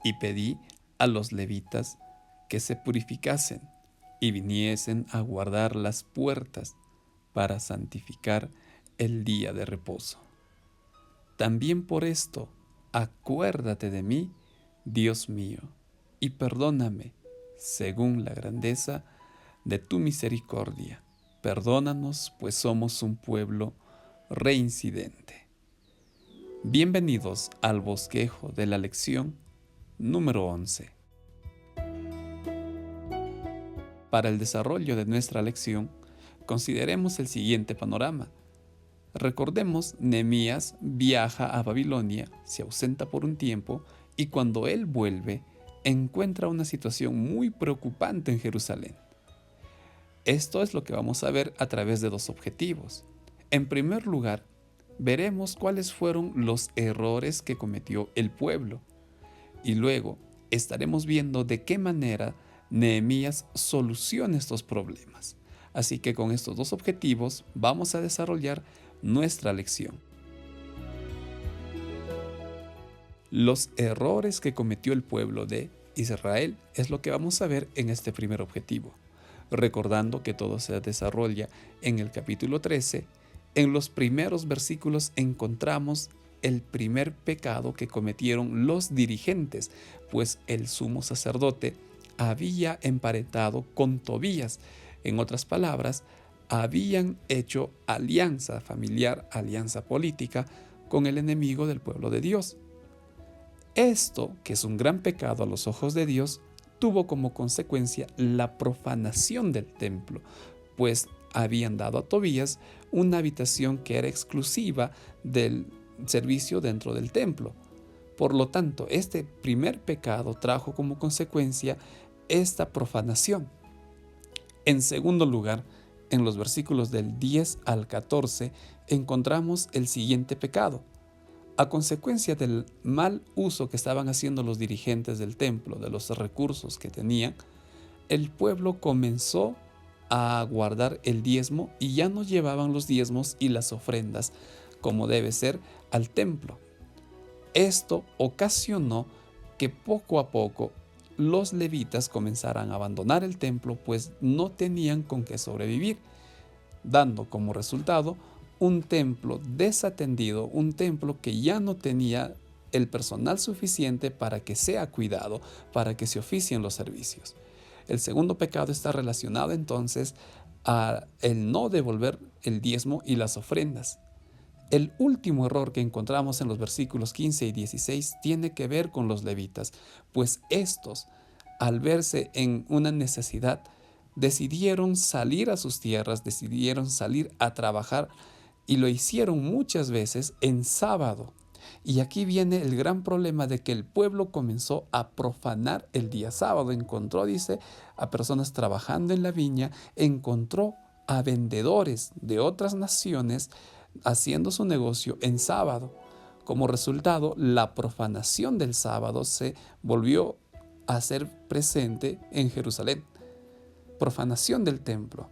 y pedí a los levitas que se purificasen y viniesen a guardar las puertas para santificar el día de reposo. También por esto, acuérdate de mí, Dios mío, y perdóname, según la grandeza de tu misericordia. Perdónanos, pues somos un pueblo reincidente. Bienvenidos al bosquejo de la lección número 11. Para el desarrollo de nuestra lección, consideremos el siguiente panorama. Recordemos, Nehemías viaja a Babilonia, se ausenta por un tiempo y cuando él vuelve, encuentra una situación muy preocupante en Jerusalén. Esto es lo que vamos a ver a través de dos objetivos. En primer lugar, veremos cuáles fueron los errores que cometió el pueblo y luego estaremos viendo de qué manera Nehemías soluciona estos problemas. Así que con estos dos objetivos vamos a desarrollar nuestra lección. Los errores que cometió el pueblo de Israel es lo que vamos a ver en este primer objetivo. Recordando que todo se desarrolla en el capítulo 13, en los primeros versículos encontramos el primer pecado que cometieron los dirigentes, pues el sumo sacerdote había emparentado con Tobías. En otras palabras, habían hecho alianza familiar, alianza política con el enemigo del pueblo de Dios. Esto, que es un gran pecado a los ojos de Dios, tuvo como consecuencia la profanación del templo, pues habían dado a Tobías una habitación que era exclusiva del servicio dentro del templo. Por lo tanto, este primer pecado trajo como consecuencia esta profanación. En segundo lugar, en los versículos del 10 al 14 encontramos el siguiente pecado. A consecuencia del mal uso que estaban haciendo los dirigentes del templo de los recursos que tenían, el pueblo comenzó a guardar el diezmo y ya no llevaban los diezmos y las ofrendas como debe ser al templo. Esto ocasionó que poco a poco los levitas comenzaran a abandonar el templo, pues no tenían con qué sobrevivir, dando como resultado un templo desatendido, un templo que ya no tenía el personal suficiente para que sea cuidado, para que se oficien los servicios. El segundo pecado está relacionado entonces a el no devolver el diezmo y las ofrendas. El último error que encontramos en los versículos 15 y 16 tiene que ver con los levitas, pues estos, al verse en una necesidad, decidieron salir a sus tierras, decidieron salir a trabajar y lo hicieron muchas veces en sábado. Y aquí viene el gran problema de que el pueblo comenzó a profanar el día sábado. Encontró, dice, a personas trabajando en la viña, encontró a vendedores de otras naciones haciendo su negocio en sábado. Como resultado, la profanación del sábado se volvió a ser presente en Jerusalén. Profanación del templo.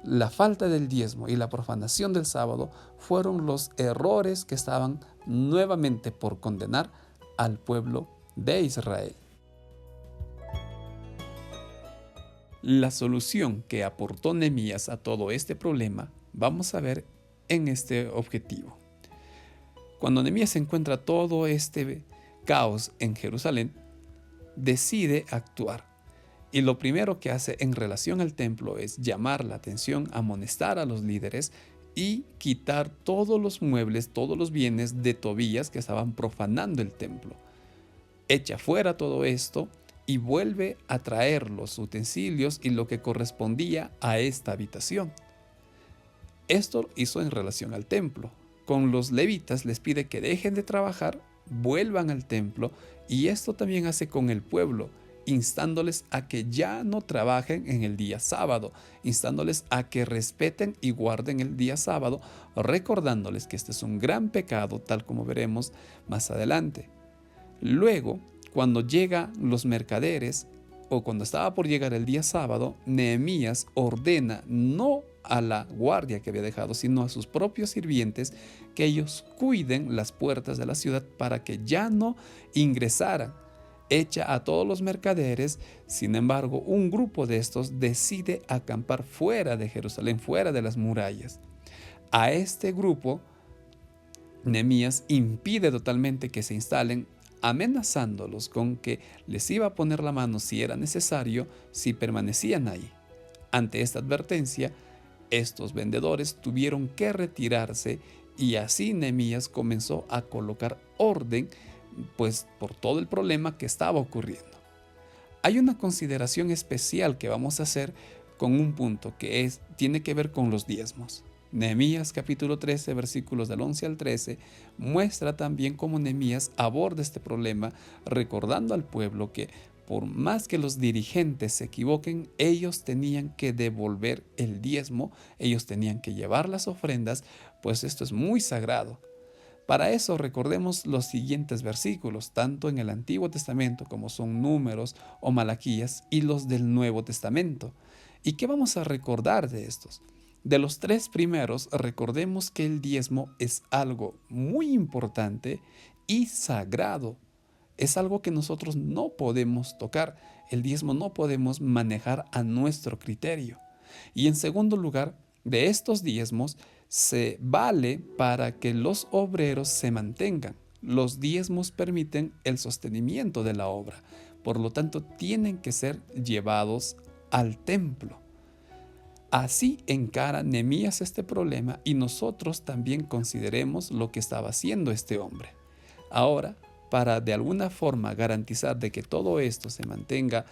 La falta del diezmo y la profanación del sábado fueron los errores que estaban nuevamente por condenar al pueblo de Israel. La solución que aportó Nehemías a todo este problema vamos a ver en este objetivo. Cuando Nehemías encuentra todo este caos en Jerusalén, decide actuar. Y lo primero que hace en relación al templo es llamar la atención, amonestar a los líderes y quitar todos los muebles, todos los bienes de Tobías que estaban profanando el templo. Echa fuera todo esto y vuelve a traer los utensilios y lo que correspondía a esta habitación. Esto hizo en relación al templo. Con los levitas les pide que dejen de trabajar, vuelvan al templo, y esto también hace con el pueblo, instándoles a que ya no trabajen en el día sábado, instándoles a que respeten y guarden el día sábado, recordándoles que este es un gran pecado, tal como veremos más adelante. Luego, cuando llegan los mercaderes, o cuando estaba por llegar el día sábado, Nehemías ordena no a la guardia que había dejado, sino a sus propios sirvientes, que ellos cuiden las puertas de la ciudad para que ya no ingresaran echa a todos los mercaderes. Sin embargo, un grupo de estos decide acampar fuera de Jerusalén, fuera de las murallas. A este grupo, Nehemías impide totalmente que se instalen, amenazándolos con que les iba a poner la mano si era necesario, si permanecían ahí. Ante esta advertencia, estos vendedores tuvieron que retirarse y así Nehemías comenzó a colocar orden, pues por todo el problema que estaba ocurriendo. Hay una consideración especial que vamos a hacer con un punto que tiene que ver con los diezmos. Nehemías capítulo 13, versículos del 11 al 13, muestra también cómo Nehemías aborda este problema, recordando al pueblo que por más que los dirigentes se equivoquen, ellos tenían que devolver el diezmo, ellos tenían que llevar las ofrendas, pues esto es muy sagrado. Para eso recordemos los siguientes versículos, tanto en el Antiguo Testamento como son Números o Malaquías, y los del Nuevo Testamento. ¿Y qué vamos a recordar de estos? De los tres primeros, recordemos que el diezmo es algo muy importante y sagrado. Es algo que nosotros no podemos tocar. El diezmo no podemos manejar a nuestro criterio. Y en segundo lugar, de estos diezmos se vale para que los obreros se mantengan. Los diezmos permiten el sostenimiento de la obra. Por lo tanto, tienen que ser llevados al templo. Así encara Nehemías este problema y nosotros también consideremos lo que estaba haciendo este hombre. Ahora, para de alguna forma garantizar de que todo esto se mantenga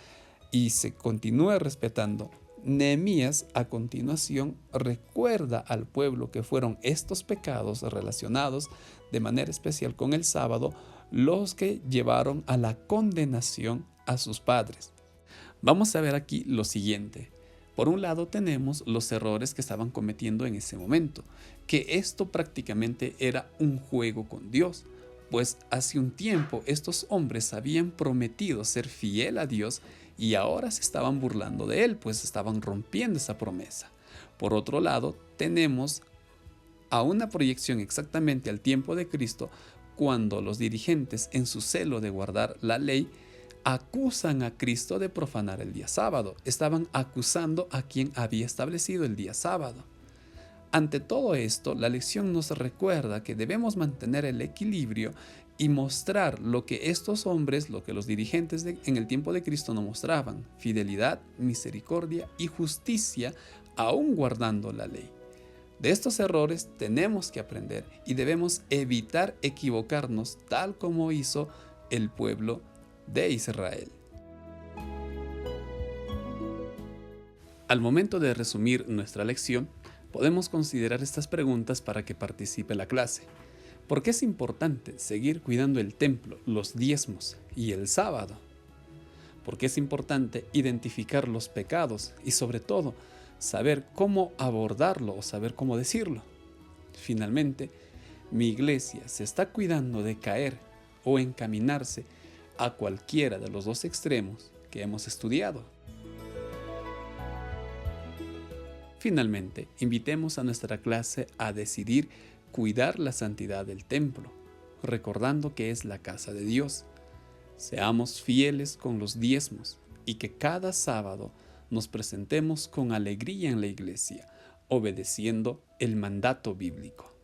y se continúe respetando, Nehemías a continuación recuerda al pueblo que fueron estos pecados relacionados de manera especial con el sábado los que llevaron a la condenación a sus padres. Vamos a ver aquí lo siguiente. Por un lado tenemos los errores que estaban cometiendo en ese momento, que esto prácticamente era un juego con Dios, pues hace un tiempo estos hombres habían prometido ser fiel a Dios y ahora se estaban burlando de él, pues estaban rompiendo esa promesa. Por otro lado, tenemos a una proyección exactamente al tiempo de Cristo, cuando los dirigentes, en su celo de guardar la ley, acusan a Cristo de profanar el día sábado. Estaban acusando a quien había establecido el día sábado. Ante todo esto, la lección nos recuerda que debemos mantener el equilibrio y mostrar lo que estos hombres, lo que los dirigentes en el tiempo de Cristo no mostraban: fidelidad, misericordia y justicia, aún guardando la ley. De estos errores tenemos que aprender y debemos evitar equivocarnos tal como hizo el pueblo de Israel. Al momento de resumir nuestra lección, podemos considerar estas preguntas para que participe la clase. ¿Por qué es importante seguir cuidando el templo, los diezmos y el sábado? ¿Por qué es importante identificar los pecados y, sobre todo, saber cómo abordarlo o saber cómo decirlo? Finalmente, mi iglesia se está cuidando de caer o encaminarse a cualquiera de los dos extremos que hemos estudiado. Finalmente, invitemos a nuestra clase a decidir cuidar la santidad del templo, recordando que es la casa de Dios. Seamos fieles con los diezmos y que cada sábado nos presentemos con alegría en la iglesia, obedeciendo el mandato bíblico.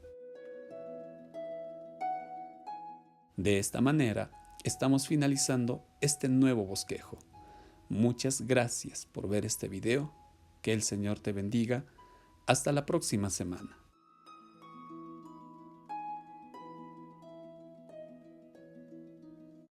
De esta manera, estamos finalizando este nuevo bosquejo. Muchas gracias por ver este video. Que el Señor te bendiga. Hasta la próxima semana.